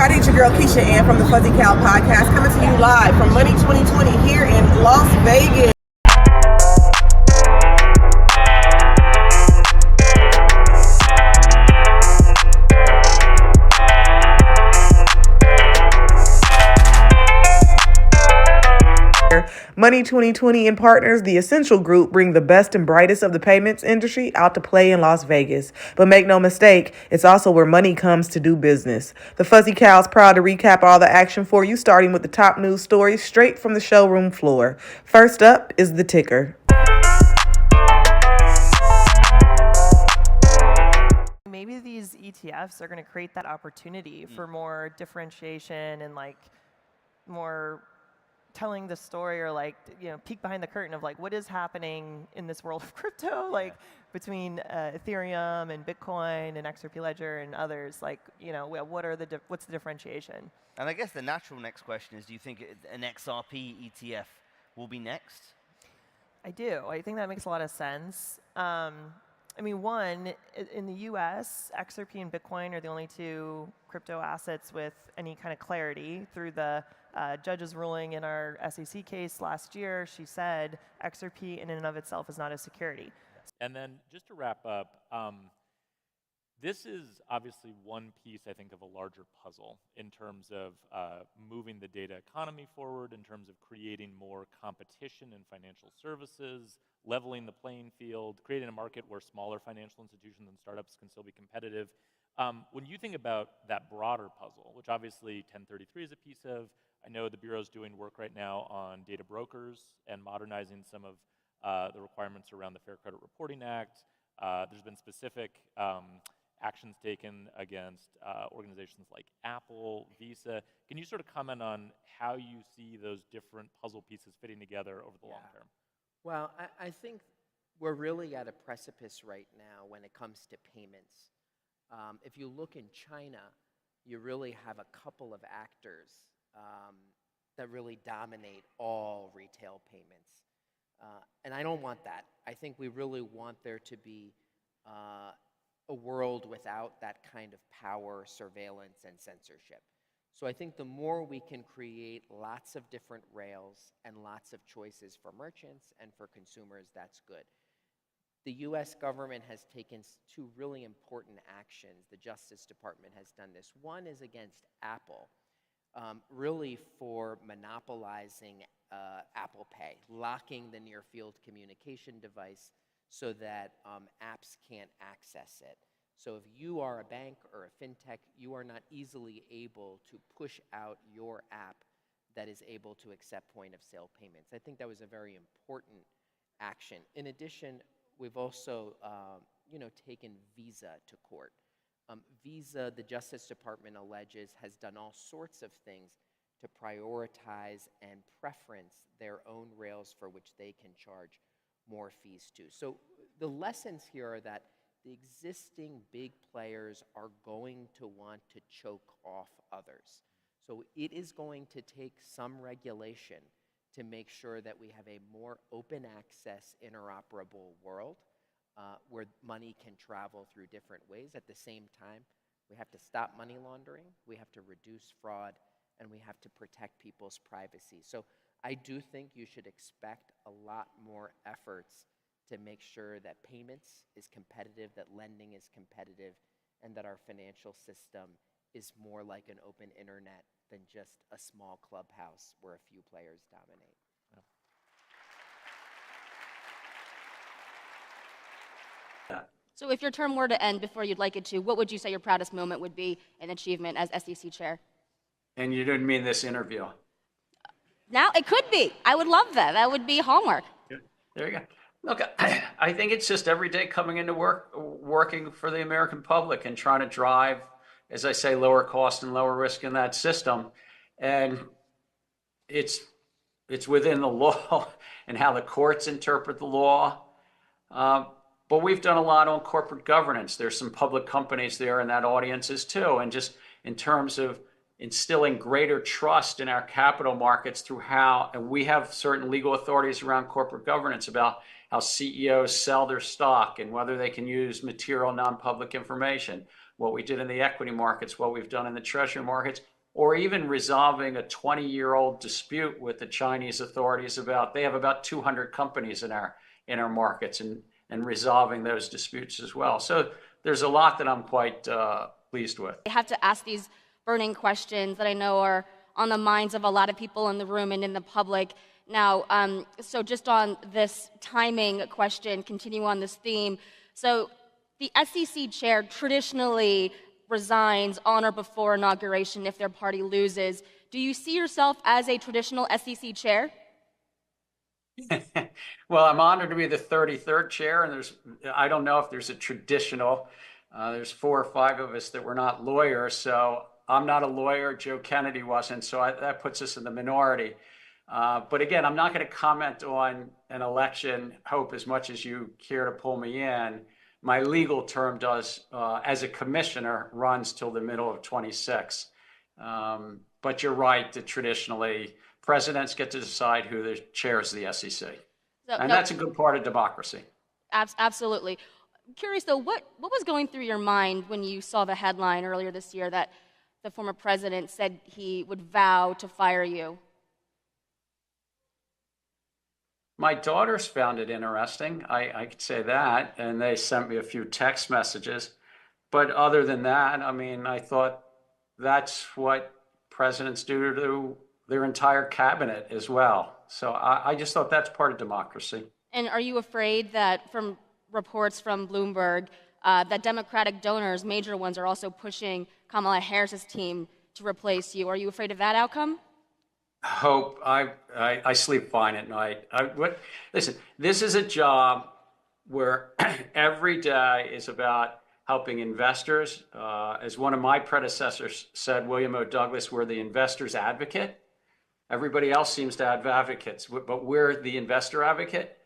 everybody. It's your girl Keisha Ann from the Fuzzy Cow Podcast, coming to you live from Money 2020 here in Las Vegas. Money 2020 and partners, the Essential Group, bring the best and brightest of the payments industry out to play in Las Vegas. But make no mistake, it's also where money comes to do business. The Fuzzy Cow's proud to recap all the action for you, starting with the top news stories straight from the showroom floor. First up is the ticker. Maybe these ETFs are going to create that opportunity for more differentiation and more telling the story, or peek behind the curtain of what is happening in this world of crypto, between Ethereum and Bitcoin and XRP Ledger and others. What's the differentiation? And I guess the natural next question is, do you think an XRP ETF will be next? I do. I think that makes a lot of sense. One, in the US, XRP and Bitcoin are the only two crypto assets with any kind of clarity. Through the judge's ruling in our SEC case last year, she said XRP in and of itself is not a security. And then just to wrap up, this is obviously one piece, I think, of a larger puzzle in terms of moving the data economy forward, in terms of creating more competition in financial services, leveling the playing field, creating a market where smaller financial institutions and startups can still be competitive. When you think about that broader puzzle, which obviously 1033 is a piece of, I know the Bureau's doing work right now on data brokers and modernizing some of the requirements around the Fair Credit Reporting Act. There's been specific actions taken against organizations like Apple, Visa. Can you sort of comment on how you see those different puzzle pieces fitting together over the long term? Well, I think we're really at a precipice right now when it comes to payments. If you look in China, you really have a couple of actors that really dominate all retail payments. And I don't want that. I think we really want there to be a world without that kind of power, surveillance, and censorship. So I think the more we can create lots of different rails and lots of choices for merchants and for consumers, that's good. The US government has taken two really important actions. The Justice Department has done this. One is against Apple, really for monopolizing Apple Pay, locking the near field communication device so that apps can't access it. So if you are a bank or a fintech, you are not easily able to push out your app that is able to accept point of sale payments. I think that was a very important action. In addition, we've also taken Visa to court. Visa, the Justice Department alleges, has done all sorts of things to prioritize and preference their own rails for which they can charge more fees to. So the lessons here are that the existing big players are going to want to choke off others. So it is going to take some regulation to make sure that we have a more open access, interoperable world where money can travel through different ways. At the same time, we have to stop money laundering, we have to reduce fraud, and we have to protect people's privacy. So I do think you should expect a lot more efforts to make sure that payments is competitive, that lending is competitive, and that our financial system is more like an open internet than just a small clubhouse where a few players dominate. So if your term were to end before you'd like it to, what would you say your proudest moment would be in achievement as SEC chair? And you didn't mean this interview. Now, it could be. I would love that. That would be hallmark. There you go. Look, I think it's just every day coming into work, working for the American public and trying to drive, as I say, lower cost and lower risk in that system. And it's within the law and how the courts interpret the law. But we've done a lot on corporate governance. There's some public companies there in that audiences too. And just in terms of instilling greater trust in our capital markets through how, and we have certain legal authorities around corporate governance about how CEOs sell their stock and whether they can use material non-public information. What we did in the equity markets, what we've done in the treasury markets, or even resolving a 20-year-old dispute with the Chinese authorities they have about 200 companies in our markets, and resolving those disputes as well. So there's a lot that I'm quite pleased with. I have to ask these burning questions that I know are on the minds of a lot of people in the room and in the public. Now, so just on this timing question, continue on this theme. So the SEC chair traditionally resigns on or before inauguration if their party loses. Do you see yourself as a traditional SEC chair? Well, I'm honored to be the 33rd chair, and I don't know if there's a traditional. There's 4 or 5 of us that were not lawyers, so I'm not a lawyer. Joe Kennedy wasn't, so that puts us in the minority. But again, I'm not going to comment on an election, Hope, as much as you care to pull me in. My legal term does, as a commissioner, runs till the middle of 26. But you're right that traditionally presidents get to decide who the chairs of the SEC. And that's a good part of democracy. Absolutely. I'm curious, though, what was going through your mind when you saw the headline earlier this year that the former president said he would vow to fire you? My daughters found it interesting. I could say that, and they sent me a few text messages. But other than that, I mean, I thought that's what presidents do to their entire cabinet as well. So I just thought that's part of democracy. And are you afraid that, from reports from Bloomberg, that Democratic donors, major ones, are also pushing Kamala Harris's team to replace you? Are you afraid of that outcome? Hope, I sleep fine at night. Listen, this is a job where every day is about helping investors. As one of my predecessors said, William O. Douglas, we're the investor's advocate. Everybody else seems to have advocates, but we're the investor advocate.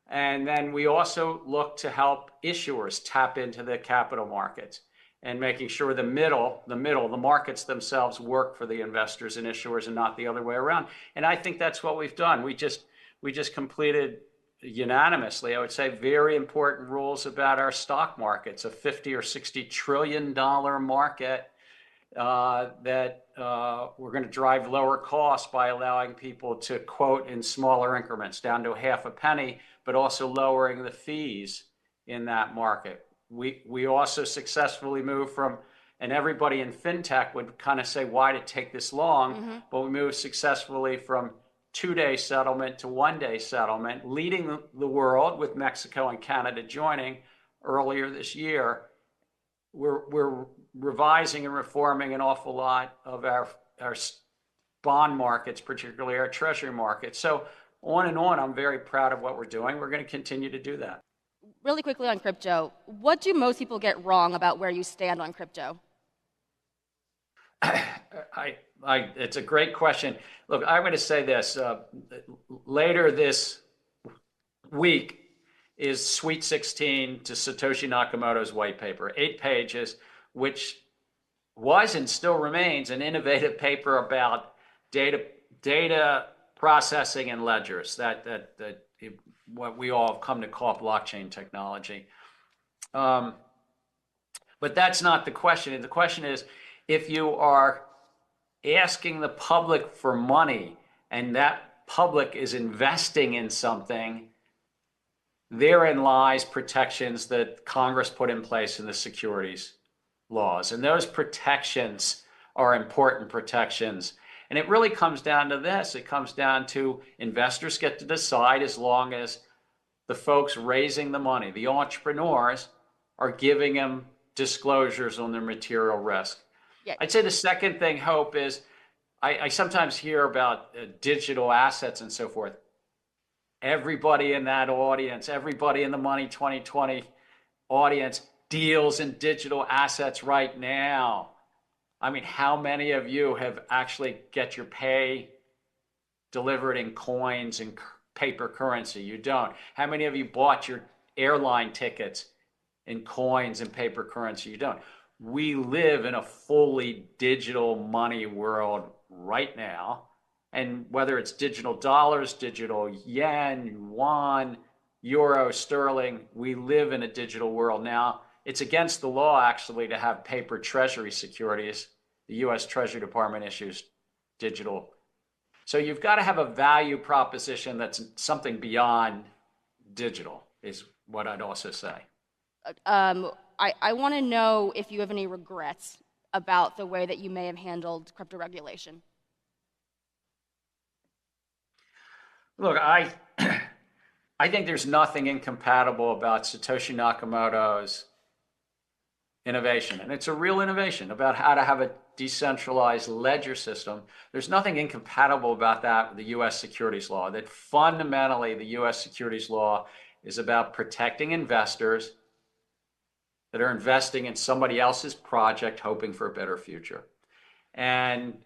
And then we also look to help issuers tap into the capital markets and making sure the markets themselves work for the investors and issuers and not the other way around. And I think that's what we've done. We just completed unanimously, I would say, very important rules about our stock markets, a $50 or $60 trillion market that we're going to drive lower costs by allowing people to quote in smaller increments down to half a penny, but also lowering the fees in that market. We also successfully moved from, and everybody in fintech would kind of say, why did it take this long? But we moved successfully from 2-day settlement to 1-day settlement, leading the world with Mexico and Canada joining earlier this year. We're revising and reforming an awful lot of our bond markets, particularly our treasury markets. So on and on, I'm very proud of what we're doing. We're going to continue to do that. Really quickly on crypto, what do most people get wrong about where you stand on crypto? It's a great question. Look, I'm going to say this. Later this week is Sweet 16 to Satoshi Nakamoto's white paper, 8 pages, which was and still remains an innovative paper about data processing and ledgers, what we all have come to call blockchain technology. But that's not the question. The question is, if you are asking the public for money and that public is investing in something, therein lies protections that Congress put in place in the securities laws. And those protections are important protections. And it really comes down to this. It comes down to investors get to decide, as long as the folks raising the money, the entrepreneurs, are giving them disclosures on their material risk. Yeah. I'd say the second thing, Hope, is I sometimes hear about digital assets and so forth. Everybody in that audience, everybody in the Money 2020 audience deals in digital assets right now. I mean, how many of you have actually get your pay delivered in coins and paper currency? You don't. How many of you bought your airline tickets in coins and paper currency? You don't. We live in a fully digital money world right now. And whether it's digital dollars, digital yen, yuan, euro, sterling, we live in a digital world now. It's against the law, actually, to have paper treasury securities the U.S. Treasury Department issues digital. So you've got to have a value proposition that's something beyond digital, is what I'd also say. I want to know if you have any regrets about the way that you may have handled crypto regulation. Look, I think there's nothing incompatible about Satoshi Nakamoto's innovation, and it's a real innovation about how to have a decentralized ledger system. There's nothing incompatible about that with the U.S. securities law, that fundamentally the U.S. securities law is about protecting investors that are investing in somebody else's project hoping for a better future. And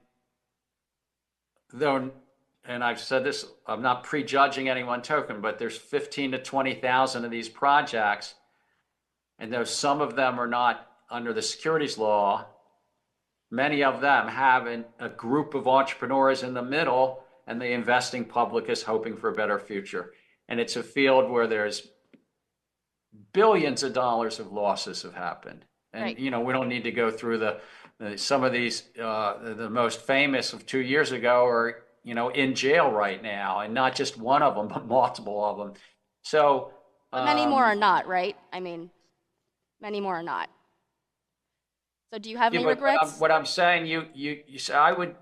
I've said this, I'm not prejudging any one token, but there's 15 to 20,000 of these projects, and though some of them are not under the securities law, many of them have a group of entrepreneurs in the middle, and the investing public is hoping for a better future. And it's a field where there's billions of dollars of losses have happened. And, right. We don't need to go through some of these, the most famous of 2 years ago are, in jail right now, and not just one of them, but multiple of them. So, but many more are not, right? I mean, many more are not. So do you have any regrets? What I'm saying, I would.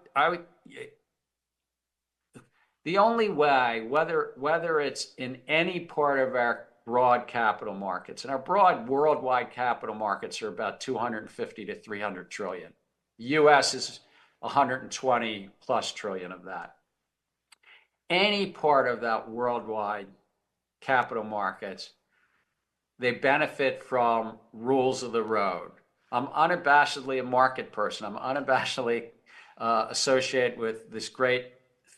The only way, whether it's in any part of our broad capital markets, and our broad worldwide capital markets are about 250 to 300 trillion. The U.S. is 120 plus trillion of that. Any part of that worldwide capital markets, they benefit from rules of the road. I'm unabashedly a market person. I'm unabashedly associated with this great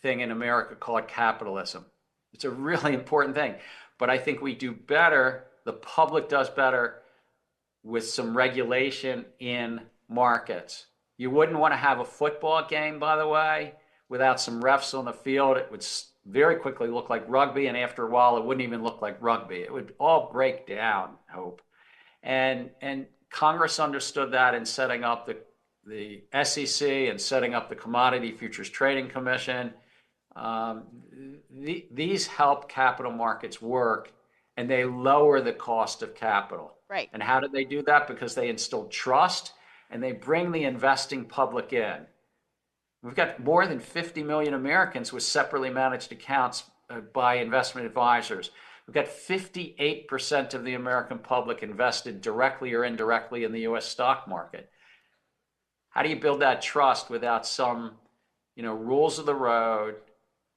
thing in America called capitalism. It's a really important thing. But I think we do better, the public does better with some regulation in markets. You wouldn't want to have a football game, by the way, without some refs on the field. It would very quickly look like rugby, and after a while, it wouldn't even look like rugby. It would all break down, I hope. And Congress understood that in setting up the SEC and setting up the Commodity Futures Trading Commission. These help capital markets work, and they lower the cost of capital. Right. And how did they do that? Because they instill trust, and they bring the investing public in. We've got more than 50 million Americans with separately managed accounts by investment advisors. We've got 58% of the American public invested directly or indirectly in the U.S. stock market. How do you build that trust without some, rules of the road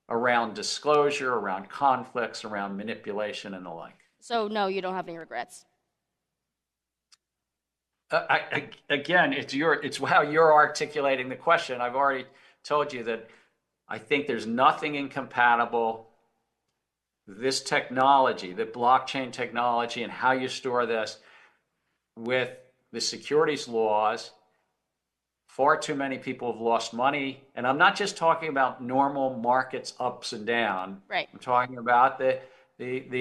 around disclosure, around conflicts, around manipulation, and the like? So no, you don't have any regrets. Again, it's how you're articulating the question. I've already told you that I think there's nothing incompatible this technology, the blockchain technology, and how you store this with the securities laws. Far too many people have lost money, and I'm not just talking about normal markets ups and down. Right. I'm talking about the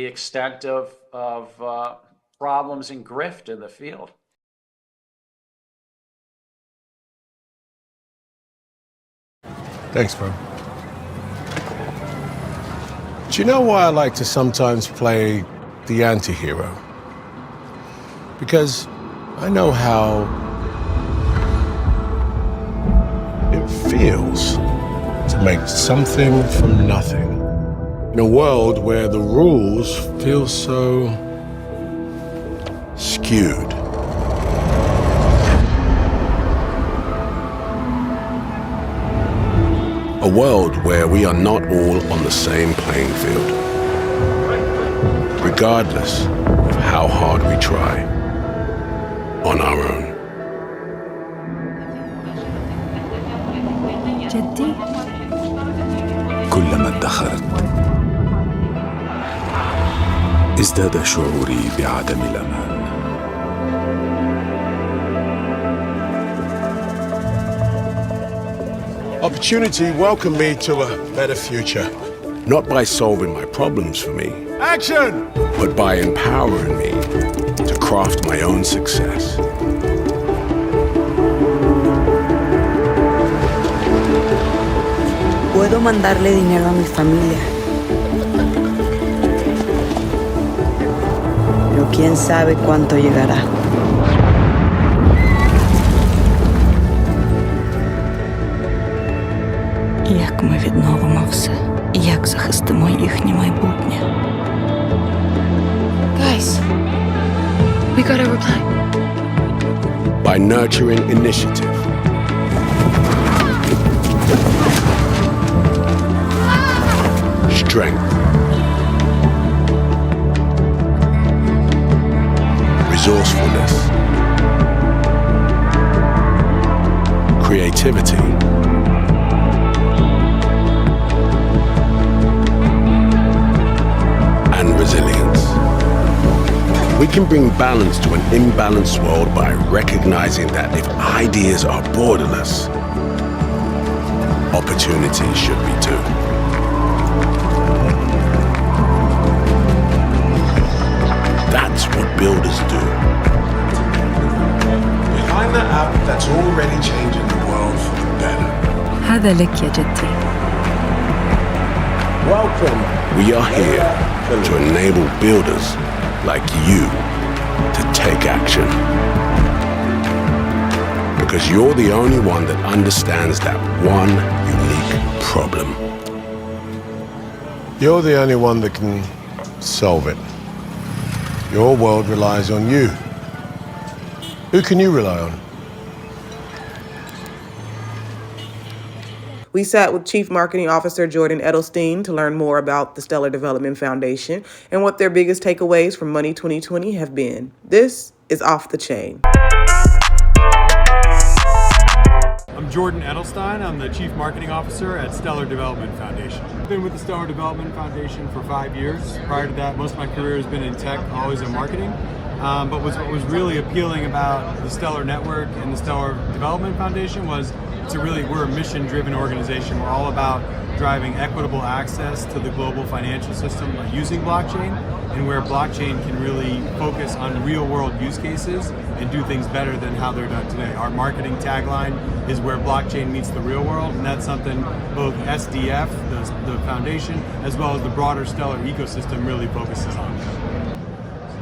extent of problems and grift in the field. Thanks, bro. Do you know why I like to sometimes play the anti-hero? Because I know how it feels to make something from nothing in a world where the rules feel so skewed. A world where we are not all on the same playing field, regardless of how hard we try on our own. جدي كلما ادخرت ازداد شعوري بعدم الأمان. Opportunity welcomed me to a better future. Not by solving my problems for me, Action! but by empowering me to craft my own success. Puedo mandarle dinero a mi familia. Pero quién sabe cuánto llegará. Як ми відновимо все? Як захистимо їхнє майбутнє? Guys, we gotta reply. By nurturing initiative, strength, resourcefulness, creativity, and resilience. We can bring balance to an imbalanced world by recognizing that if ideas are borderless, opportunities should be too. That's what builders do. Behind the app that's already changing the world for the better. هذا لك يا جدي. Welcome. We are here to enable builders like you to take action. Because you're the only one that understands that one unique problem. You're the only one that can solve it. Your world relies on you. Who can you rely on? We sat with Chief Marketing Officer Jordan Edelstein to learn more about the Stellar Development Foundation and what their biggest takeaways from Money 2020 have been. This is Off the Chain. I'm Jordan Edelstein. I'm the Chief Marketing Officer at Stellar Development Foundation. I've been with the Stellar Development Foundation for 5 years. Prior to that, most of my career has been in tech, always in marketing. But what was really appealing about the Stellar Network and the Stellar Development Foundation was we're a mission-driven organization. We're all about driving equitable access to the global financial system by using blockchain, and where blockchain can really focus on real-world use cases and do things better than how they're done today. Our marketing tagline is where blockchain meets the real world, and that's something both SDF, the foundation, as well as the broader Stellar ecosystem really focuses on.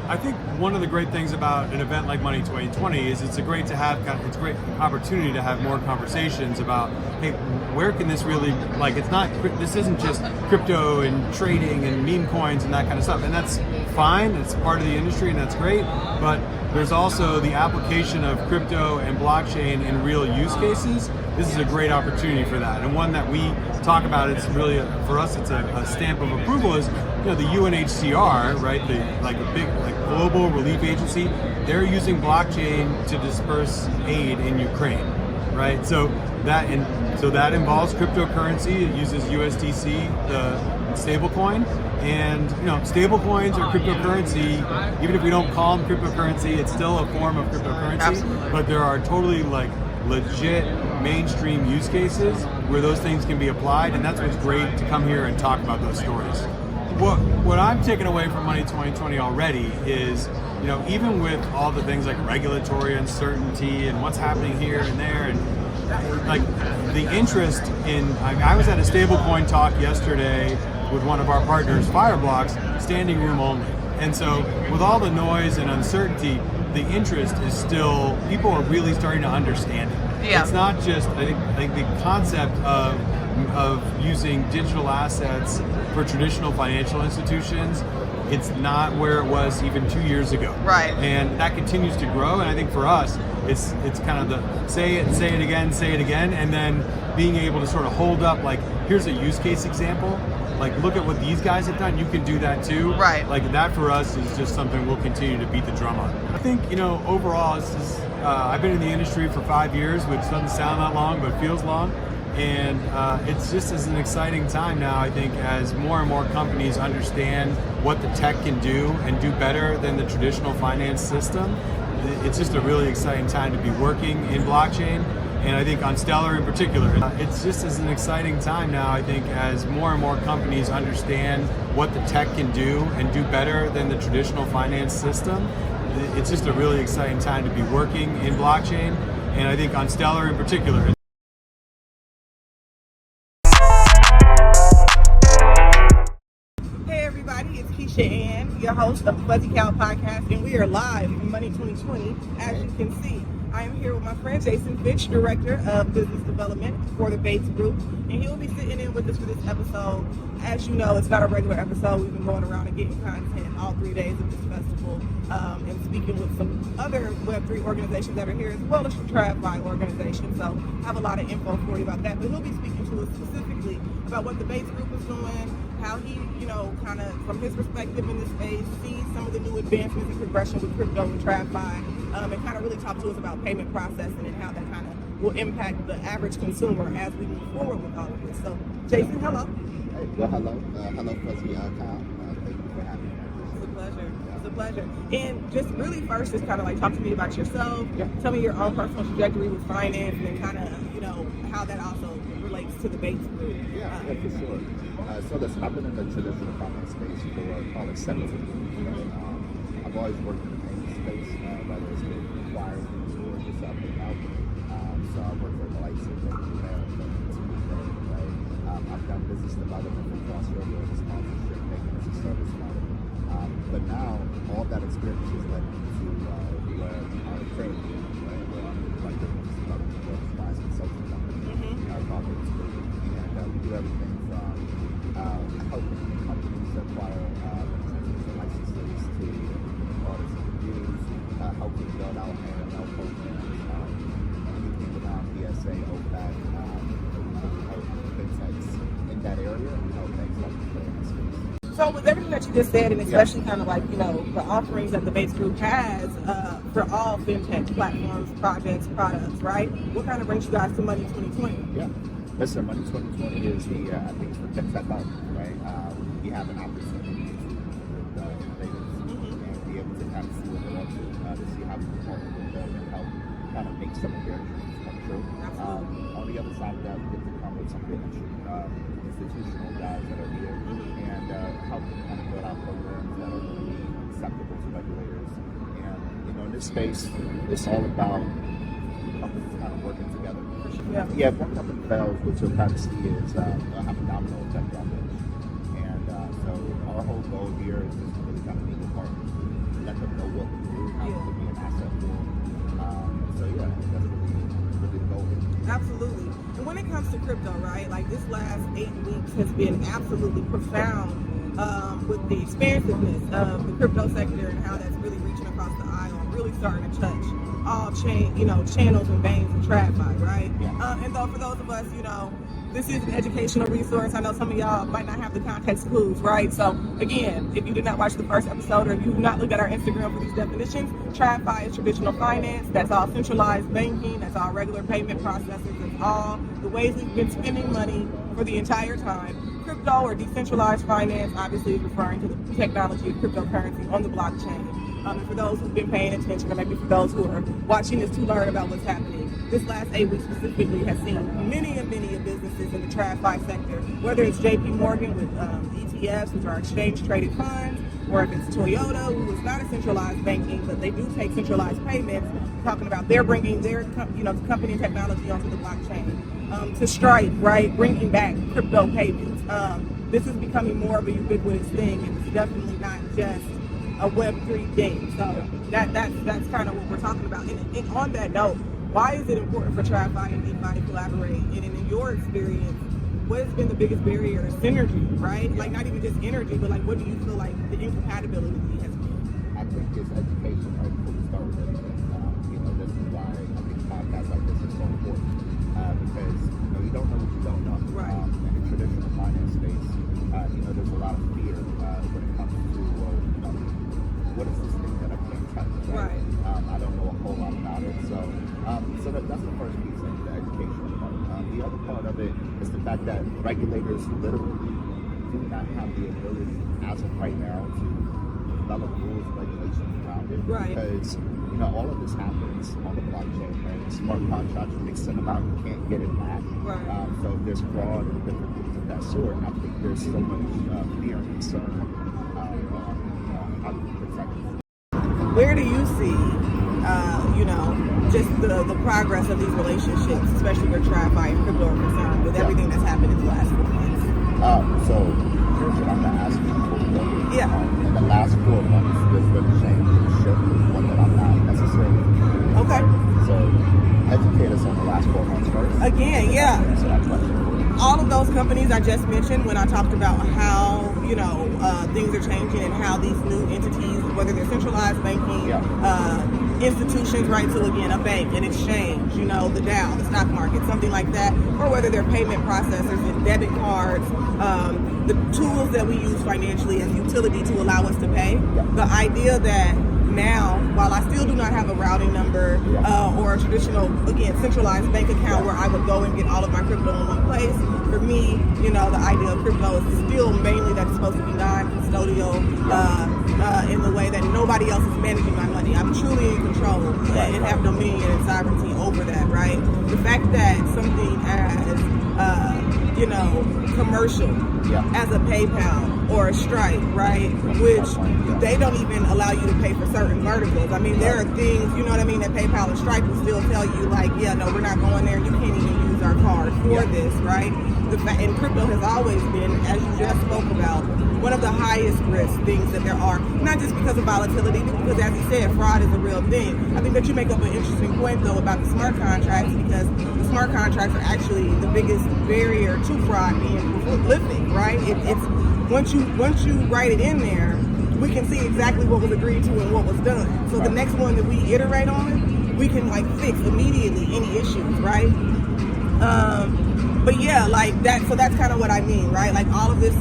I think one of the great things about an event like Money 2020 is it's a great opportunity to have more conversations about, hey, where can this really, this isn't just crypto and trading and meme coins and that kind of stuff, and that's fine, it's part of the industry and that's great, but there's also the application of crypto and blockchain in real use cases. This is a great opportunity for that, and one that we talk about. It's really for us. It's a stamp of approval. Is the UNHCR, right? The big global relief agency. They're using blockchain to disperse aid in Ukraine, right? So that involves cryptocurrency. It uses USDC, the stablecoin. And stablecoins or cryptocurrency, even if we don't call them cryptocurrency, it's still a form of cryptocurrency. Absolutely. But there are totally legit mainstream use cases where those things can be applied, and that's what's great to come here and talk about those stories. What I'm taking away from Money 2020 already is, even with all the things like regulatory uncertainty and what's happening here and there, and the interest in, I was at a stablecoin talk yesterday with one of our partners, Fireblocks, standing room only. And so with all the noise and uncertainty, the interest is still, people are really starting to understand it. Yeah. It's not just, I think the concept of using digital assets for traditional financial institutions, it's not where it was even 2 years ago. Right. And that continues to grow, and I think for us, it's kind of the say it again, and then being able to sort of hold up, here's a use case example, look at what these guys have done, you can do that too. Right. That for us is just something we'll continue to beat the drum on. I think, overall, I've been in the industry for 5 years, which doesn't sound that long, but feels long. And it's just as an exciting time now, I think, as more and more companies understand what the tech can do and do better than the traditional finance system. It's just a really exciting time to be working in blockchain. And I think on Stellar in particular, it's just as an exciting time now, I think, as more and more companies understand what the tech can do and do better than the traditional finance system. It's just a really exciting time to be working in blockchain. And I think on Stellar in particular, Natasha Ann, your host of the Fuzzy Cow Podcast, and we are live from Money 2020. As you can see, I am here with my friend Jason Fitch, Director of Business Development for the Bates Group, and he'll be sitting in with us for this episode. As you know, it's not a regular episode. We've been going around and getting content all 3 days of this festival, and speaking with some other Web3 organizations that are here, as well as some TradFi organizations. So I have a lot of info for you about that, but he'll be speaking to us specifically about what the Bates Group is doing, how he, kind of from his perspective in this space, sees some of the new advancements and progression with crypto and TradFi, and kind of really talk to us about payment processing and how that kind of will impact the average consumer as we move forward with all of this. So, Jason, hello. Hey, well, hello. Hello, Fuzzy Kyle. Thank you for having me. It's a pleasure. It's a pleasure. And just really first, just kind of like talk to me about yourself. Yeah. Tell me your own personal trajectory with finance and kind of, how that also relates to the Bates Group. Yeah, for sure. So listen, I've been in the traditional finance space for probably 17 years. I've always worked in the payment space, whether it's been acquiring or just picking out. So I work for the likes of I've done business development for cross-border sponsorship, making as a service model. But now, all that experience has led me to where I'm currently, right, where I'm like a business development worldwide consulting company, called Bates Group. And we do everything from helping companies acquire licenses to audits and reviews, helping build out AML programs, anything around BSA, OFAC, fintechs in that area, and help things like the payment space. So with everything that you just said, and especially kind of like, the offerings that the Bates Group has for all fintech platforms, projects, products, right? What kind of brings you guys to Money 2020? Yeah. Listen, Money 2020 is the, I think it's the fintech out, right? We have an opportunity to with innovators and be able to kind of see what they're up to see how we can partner with them and help kind of make some of their dreams come true. On the other side of that, we get to come with some of the institutional guys that are here and help them kind of build out programs that are going to be acceptable to regulators. And, in this space, it's all about companies kind of working together. Yeah, if one company fails, what you'll kind of see is they'll have a domino effect on them. And so our whole goal here is just to really kind of be the partner, let them know what we do, how we can be an asset for them. So yeah, that's really the goal here. Absolutely. And when it comes to crypto, right, like this last 8 weeks has been absolutely profound with the expansiveness of the crypto sector and how that's really reaching across the aisle and really starting to touch all channels and veins of TradFi, right? Yeah. And though for those of us, this is an educational resource. I know some of y'all might not have the context clues, right? So again, if you did not watch the first episode or you've not looked at our Instagram for these definitions, TradFi is traditional finance. That's all centralized banking. That's all regular payment processors. That's all the ways we've been spending money for the entire time. Crypto or decentralized finance obviously is referring to the technology of cryptocurrency on the blockchain. And for those who've been paying attention, or maybe for those who are watching this to learn about what's happening, this last 8 weeks specifically has seen many businesses in the TradFi sector, whether it's JP Morgan with ETFs, which are exchange-traded funds, or if it's Toyota, who is not a centralized banking, but they do take centralized payments, talking about they're bringing their company and technology onto the blockchain. To Stripe, right, bringing back crypto payments. This is becoming more of a ubiquitous thing, and it's definitely not just a Web3 thing. So that's kind of what we're talking about. And on that note, why is it important for TradFi and DeFi to collaborate? And in your experience, what has been the biggest barrier to synergy, right? Like not even just energy, but like what do you feel like the incompatibility has been? I think it's education, right, before we start with everything. This is why I think podcasts like this is so important. Because you don't know what you don't know. Right. In the traditional finance space, there's a lot of fear when it comes to what is this thing that I can't touch, right? I don't know a whole lot about it. So that's the first piece, the educational part. The other part of it is the fact that regulators literally do not have the ability, as of right now, to develop rules and regulations around it. Right. Because all of this happens on the blockchain, right? Smart contracts, you mix them out, you can't get it back. Right. So if there's fraud and different things of that sort, I think there's so much fear and concern on how to protect it. Where do you see, just the progress of these relationships, especially where TradFi and crypto are concerned, with everything that's happened in the last 4 months? So here's what I'm going to ask you. Yeah. And Again, yeah. Answer that question. All of those companies I just mentioned when I talked about how, things are changing and how these new entities, whether they're centralized banking, institutions, right? So again, a bank, an exchange, the Dow, the stock market, something like that, or whether they're payment processors and debit cards, the tools that we use financially as utility to allow us to pay. The idea that now, while I still do not have a routing number or a traditional, again, centralized bank account where I would go and get all of my crypto in one place, for me, the idea of crypto is still mainly that it's supposed to be non-custodial in the way that nobody else is managing my money. I'm truly in control and have dominion and sovereignty over that, right? The fact that something as, commercial as a PayPal or a Stripe, right? Which they don't even allow you to pay for certain verticals. I mean, there are things, that PayPal and Stripe will still tell you, like, yeah, no, we're not going there. You can't even use our card for this, right? And crypto has always been, as you just spoke about, one of the highest risk things that there are, not just because of volatility, but because, as you said, fraud is a real thing. I think that you make up an interesting point, though, about the smart contracts, because the smart contracts are actually the biggest barrier to fraud being lifted, right? It's once you write it in there, we can see exactly what was agreed to and what was done. So the next one that we iterate on, we can fix immediately any issues, right? But yeah, that. So that's kind of what I mean, right? All of this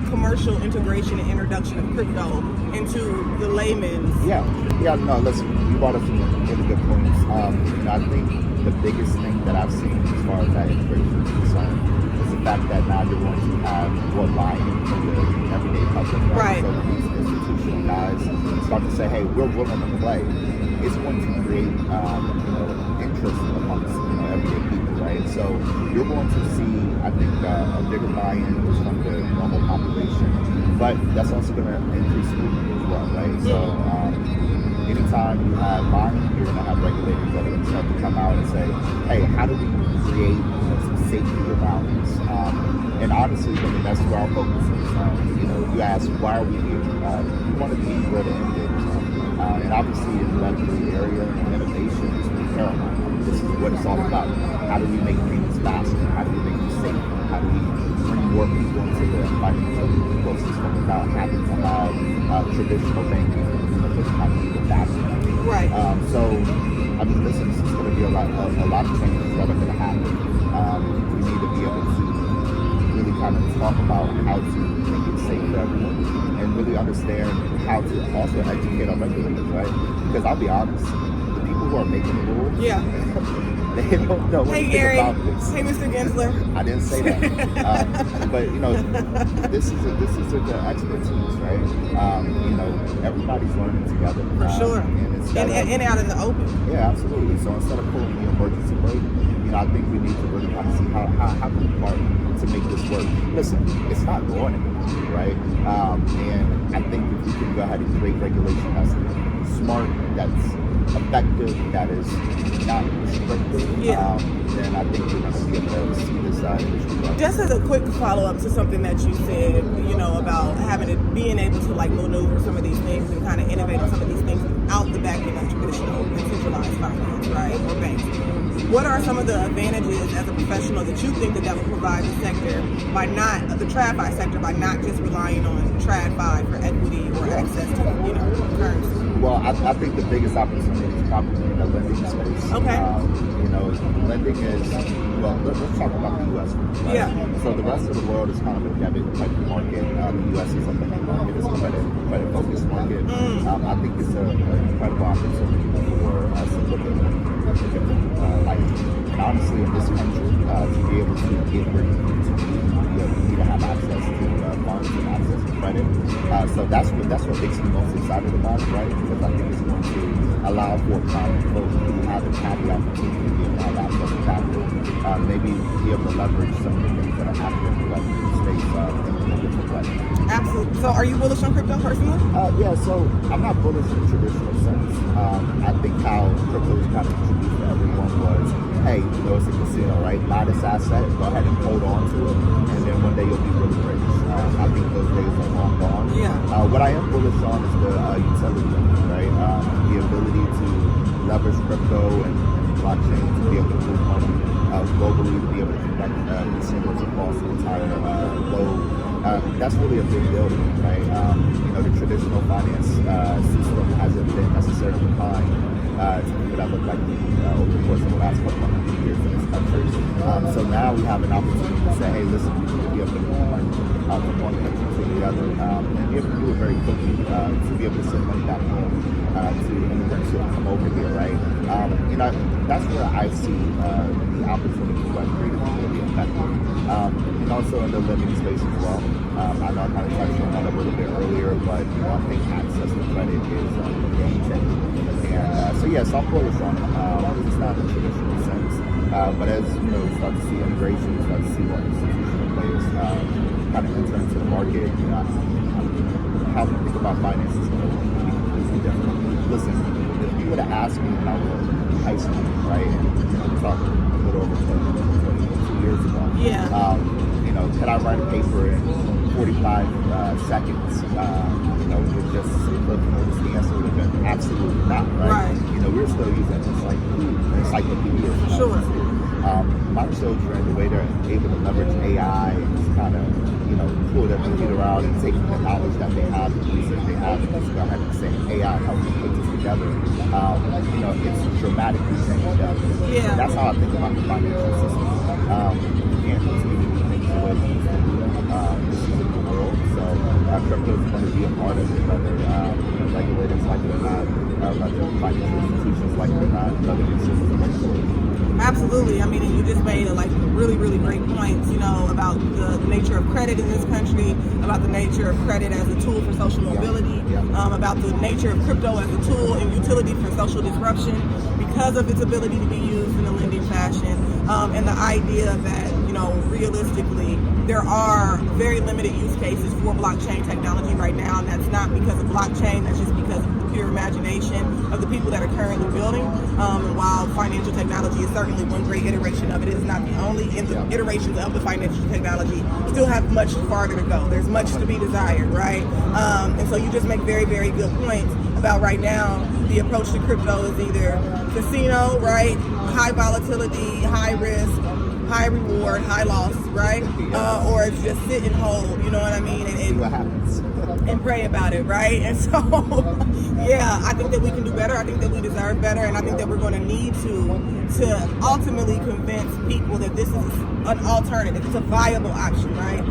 commercial integration and introduction of crypto into the layman's. No, listen, you brought up some really good points. I think the biggest thing that I've seen as far as that integration is concerned is the fact that now you're going to have more buy-in from the everyday public. Right. So these institutional guys start to say, hey, we're willing to play. It's going to create interest amongst everyday people, right? So you're going to see, I think, a bigger buy-in from the normal population, but that's also going to increase scrutiny as well, right? So anytime you have buy-in, you're going to have regulators that are going to start to come out and say, hey, how do we create some safety around this? And honestly, that's where our focus is. You ask, why are we here? We want to be where the end is. And obviously, in the luxury area, innovation is paramount. This is what it's all about. How do we make payments faster? How do we make them safer? How do we bring more people into the financial ecosystem without having to have traditional banking, just kind of the faster? Right. Listen, this is going to be a lot of changes that are going to happen. We need to be able to really kind of talk about how to make it safe for everyone and really understand how to also educate our regulators, right? Because I'll be honest, the people who are making the rules, they don't know anything about this. Hey, Mr. Gensler. I didn't say that. But this is the expertise, right? Everybody's learning together. For sure. And out in the open. Yeah, absolutely. So instead of pulling the emergency brake, I think we need to really kind of see how can we partner to make this work. Listen, it's not going anywhere, right? And I think if we can go ahead and create regulation that's smart, that's effective, that is not restrictive, then I think we're going to be able to see this industry grow. Just as a quick follow-up to something that you said, about being able to maneuver some of these things and kind of innovate on some of these things out the back end of traditional and centralized finance, right, or banks. What are some of the advantages as a professional that you think that would provide the sector the TradFi sector by not just relying on TradFi for equity or access to currency? Well, I think the biggest opportunity is probably in the lending space. Okay. Lending is, let's talk about the U.S. Right? Yeah. So the rest of the world is kind of a debit type of market. The U.S. is a lending market. It's a credit-focused market. I think it's an incredible opportunity for us to look at and honestly, in this country, to be able to get where you need to be, you need to have access to funds and access to credit. So that's what makes me most excited about it, right? Because I think it's going to allow for common folks who haven't had the opportunity to be able to have access to capital, maybe be able to leverage some of the things that are happening in the Western space in a different way. Absolutely. So are you bullish on crypto personally? So I'm not bullish in the traditional sense. I think how crypto was kind of introduced to everyone was, hey, it's a casino, right? Buy this asset, go ahead and hold on to it, and then one day you'll be really rich. I think those days are long gone. What I am bullish on is the utility, right? The ability to leverage crypto and blockchain to be able to move money globally to be able to conduct consumers across the entire globe. That's really a big deal to me, right? The traditional finance system hasn't been necessarily kind to people that look like me over the course of the last couple of hundred years in this country. So now we have an opportunity to say, hey, listen, we need to be able to move money from one country to the other, and be able to do it very quickly, to be able to send money back home to immigrants who have come over here, right? That's where I see the opportunity for Web3 to be really effective. And also in the lending space as well. I know I kind of touched on that a little bit earlier, but I think access to credit is a game changer. And so I'm bullish on it. It's not in the traditional sense, but as we start to see integration, we start to see more institutional players kind of enter into the market. How we think about finance is going to be completely different. Listen, if you would have asked me when I was in high school, right, and we're talking a little over 22 years ago, could I write a paper in 45 seconds, with just some clip notes? The answer would have been absolutely not, right? We're still using encyclopedias. Sure. My children, the way they're able to leverage AI and just kind of, pull their computer out and take the knowledge that they have, the research they have, and just go ahead and say, AI, help me put this together. It's dramatically changed up. Yeah. That's how I think about the financial system. We can't continue to do things the way we used to do them. This is a new world, so crypto is going to be a part of it, whether regulators like it or not, whether financial institutions like it or not, whether consumers like it or not. Absolutely. I mean, and you just made really, really great points, about the nature of credit in this country, about the nature of credit as a tool for social mobility, about the nature of crypto as a tool and utility for social disruption because of its ability to be used in a lending fashion, and the idea that, realistically, there are very limited use cases for blockchain technology right now, and that's not because of blockchain, that's just because of the pure imagination of the people that are currently building. And while financial technology is certainly one great iteration of it, it is not the only. And the iterations of the financial technology still have much farther to go. There's much to be desired, right? And so you just make very, very good points about right now. The approach to crypto is either casino, right? High volatility, high risk, high reward, high loss, right? Or it's just sit and hold, you know what I mean? And see what happens. And pray about it, right? And so, I think that we can do better. I think that we deserve better, and I think that we're going to need to ultimately convince people that this is an alternative. It's a viable option, right?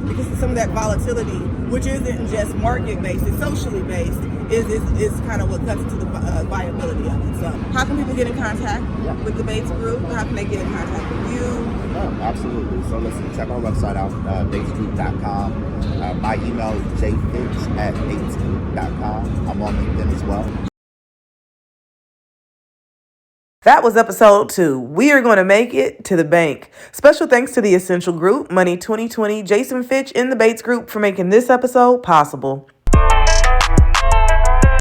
Because some of that volatility, which isn't just market-based, it's socially based, is kind of what cuts to the viability of it. So how can people get in contact with the Bates Group? How can they get in contact with you? Oh, absolutely. So listen, check our website out, batesgroup.com. My email is jfitch@batesgroup.com. I'm on LinkedIn as well. That was episode 2. We are going to make it to the bank. Special thanks to the Essential Group, Money 2020, Jason Fitch, and the Bates Group for making this episode possible.